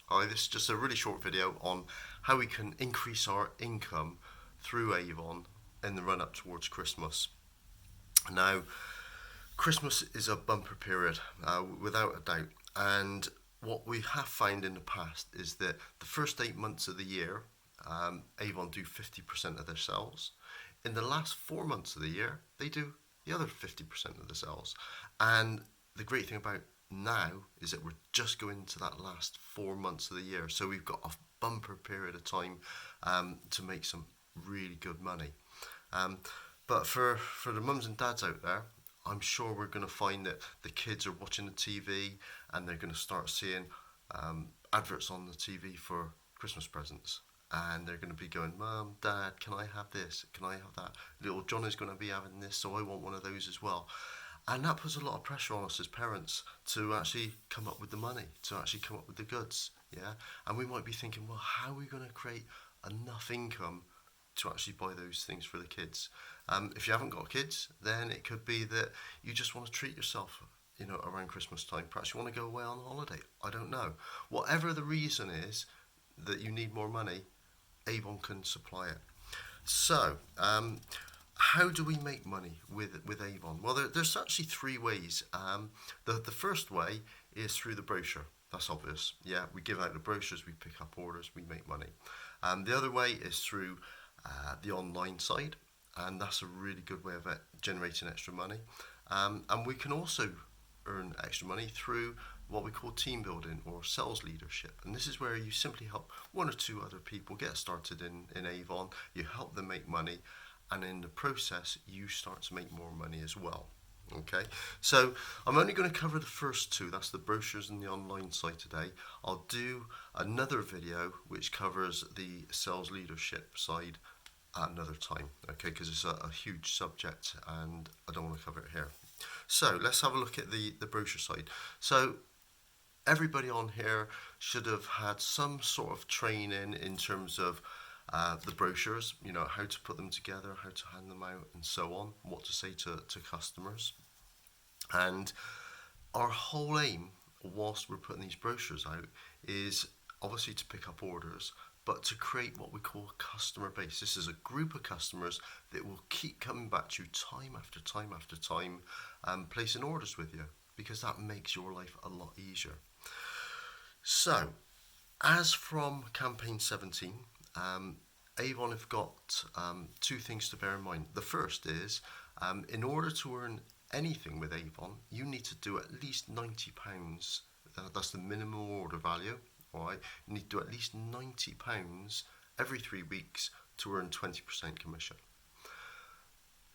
Hi, this is just a really short video on how we can increase our income through Avon in the run up towards Christmas. Now, Christmas is a bumper period, without a doubt, and what we have found in the past is that the first 8 months of the year, Avon do 50% of their sales. In the last 4 months of the year, they do the other 50% of the sales. And the great thing about now is that we're just going to that last 4 months of the year. So we've got a bumper period of time to make some really good money. Um, but for the mums and dads out there, I'm sure we're going to find that the kids are watching the TV and they're going to start seeing adverts on the TV for Christmas presents. And they're going to be going, Mum, Dad, can I have this? Can I have that? Little John is going to be having this, so I want one of those as well. And that puts a lot of pressure on us as parents to actually come up with the money, to actually come up with the goods. Yeah. And we might be thinking, well, how are we going to create enough income to actually buy those things for the kids? If you haven't got kids, then it could be that you just want to treat yourself, around Christmas time. Perhaps you want to go away on holiday. I don't know. Whatever the reason is that you need more money, Avon can supply it. So, how do we make money with Avon? Well, there's actually three ways. The first way is through the brochure. That's obvious. Yeah, we give out the brochures, we pick up orders, we make money. The other way is through the online side, and that's a really good way of generating extra money. And we can also earn extra money through what we call team building or sales leadership. And this is where you simply help one or two other people get started in Avon, you help them make money, and in the process, you start to make more money as well. Okay, so I'm only going to cover the first two, that's the brochures and the online site today. I'll do another video which covers the sales leadership side at another time, okay, because it's a huge subject and I don't want to cover it here. So let's have a look at the brochure side. So everybody on here should have had some sort of training in terms of the brochures, how to put them together, how to hand them out, and so on, what to say to customers. And our whole aim, whilst we're putting these brochures out, is obviously to pick up orders, but to create what we call a customer base. This is a group of customers that will keep coming back to you time after time after time, placing orders with you, because that makes your life a lot easier. So, as from campaign 17, Avon have got two things to bear in mind. The first is, in order to earn anything with Avon, you need to do at least £90. That's the minimum order value. All right, you need to do at least £90 every 3 weeks to earn 20% commission.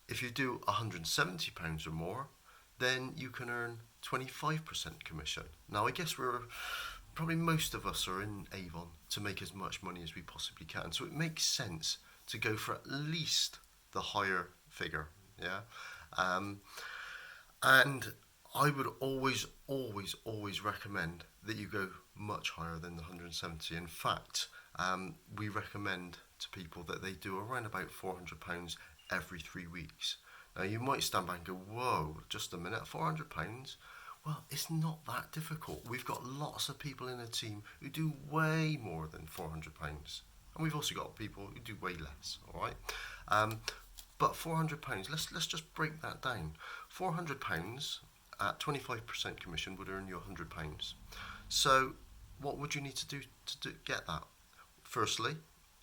If you do £170 or more, then you can earn 25% commission. Now, I guess probably most of us are in Avon to make as much money as we possibly can. So it makes sense to go for at least the higher figure. Yeah. And I would always, always, always recommend that you go much higher than the 170. In fact, we recommend to people that they do around about £400 every 3 weeks. Now, you might stand back and go, whoa, just a minute, £400? Well, it's not that difficult. We've got lots of people in a team who do way more than £400. And we've also got people who do way less, all right? But £400, let's just break that down. £400 at 25% commission would earn you £100. So what would you need to do get that? Firstly,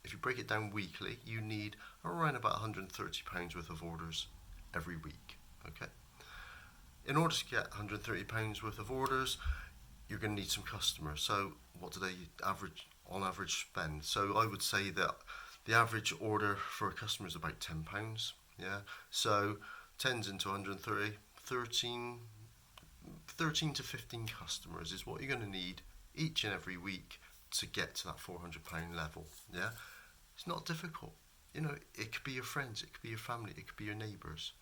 if you break it down weekly, you need around about £130 worth of orders every week, okay? In order to get £130 worth of orders, you're going to need some customers. So what do they on average spend? So I would say that the average order for a customer is about £10. Yeah. So 10's into 130, 13 to 15 customers is what you're going to need each and every week to get to that £400 level. Yeah. It's not difficult. It could be your friends, it could be your family, it could be your neighbours.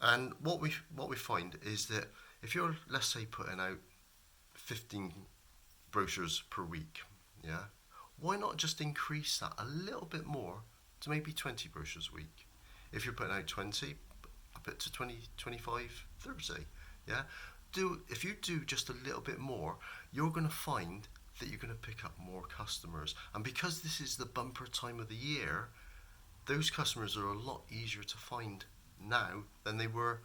And what we find is that if you're, let's say, putting out 15 brochures per week, yeah, why not just increase that a little bit more to maybe 20 brochures a week? If you're putting out 20, up it to 20, 25, 30, yeah? If you do just a little bit more, you're going to find that you're going to pick up more customers. And because this is the bumper time of the year, those customers are a lot easier to find now than they were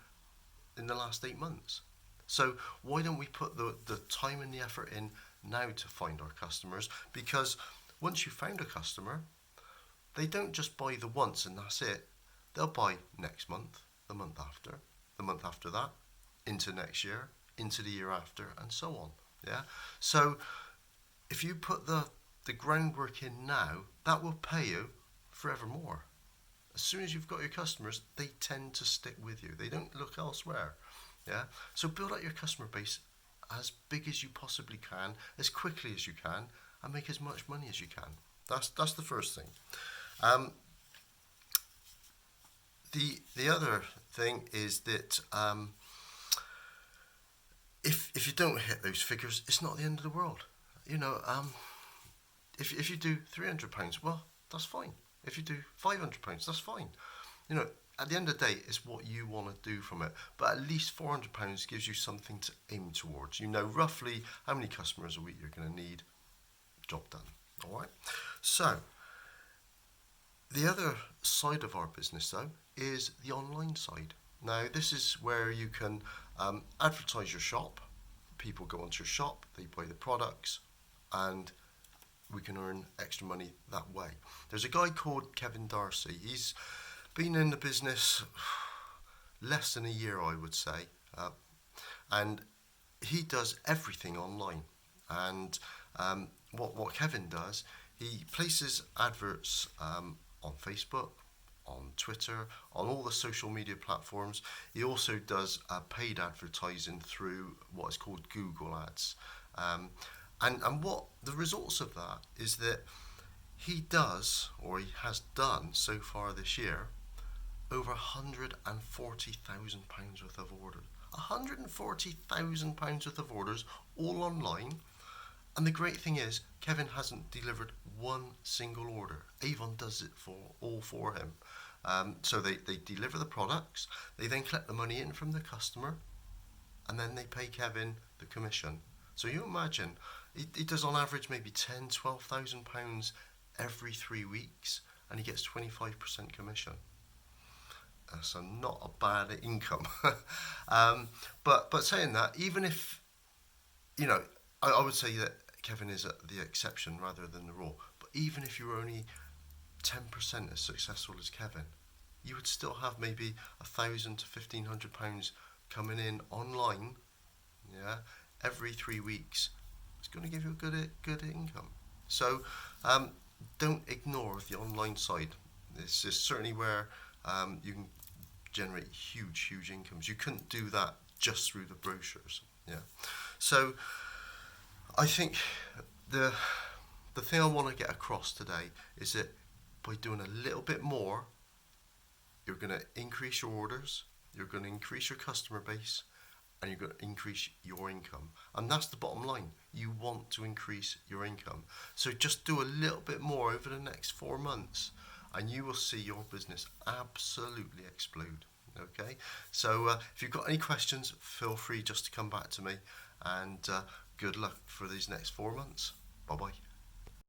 in the last 8 months. So why don't we put the time and the effort in now to find our customers? Because once you found a customer, they don't just buy the once and that's it. They'll buy next month, the month after that, into next year, into the year after, and so on. Yeah. So if you put the groundwork in now, that will pay you forevermore. As soon as you've got your customers, they tend to stick with you. They don't look elsewhere. Yeah. So build out your customer base as big as you possibly can, as quickly as you can, and make as much money as you can. That's the first thing. The other thing is that if you don't hit those figures, it's not the end of the world. You know, if you do £300, well, that's fine. If you do £500, that's fine. You know, at the end of the day, it's what you want to do from it. But at least £400 gives you something to aim towards. You know roughly how many customers a week you're going to need. Job done. All right. So the other side of our business, though, is the online side. Now, this is where you can advertise your shop. People go onto your shop, they buy the products, and we can earn extra money that way. There's a guy called Kevin Darcy. He's been in the business less than a year, I would say, and he does everything online. And what Kevin does, he places adverts on Facebook, on Twitter, on all the social media platforms. He also does paid advertising through what is called Google Ads. And what the results of that is that he does, or he has done so far this year, over £140,000 worth of orders. £140,000 worth of orders, all online. And the great thing is, Kevin hasn't delivered one single order. Avon does it all for him. So they deliver the products, they then collect the money in from the customer, and then they pay Kevin the commission. So you imagine, he does on average maybe £10,000-12,000 every 3 weeks, and he gets 25% commission. So not a bad income. But saying that, even if, you know, I would say that Kevin is the exception rather than the rule. But even if you were only 10% as successful as Kevin, you would still have maybe £1,000 to £1,500 coming in online, yeah, every 3 weeks. It's going to give you a good income. So don't ignore the online side. This is certainly where you can generate huge incomes. You couldn't do that just through the brochures. Yeah. So I think the thing I want to get across today is that by doing a little bit more, you're going to increase your orders, you're going to increase your customer base, and you're going to increase your income. And that's the bottom line. You want to increase your income. So just do a little bit more over the next 4 months, and you will see your business absolutely explode. Okay? So if you've got any questions, feel free just to come back to me, and good luck for these next 4 months. Bye-bye.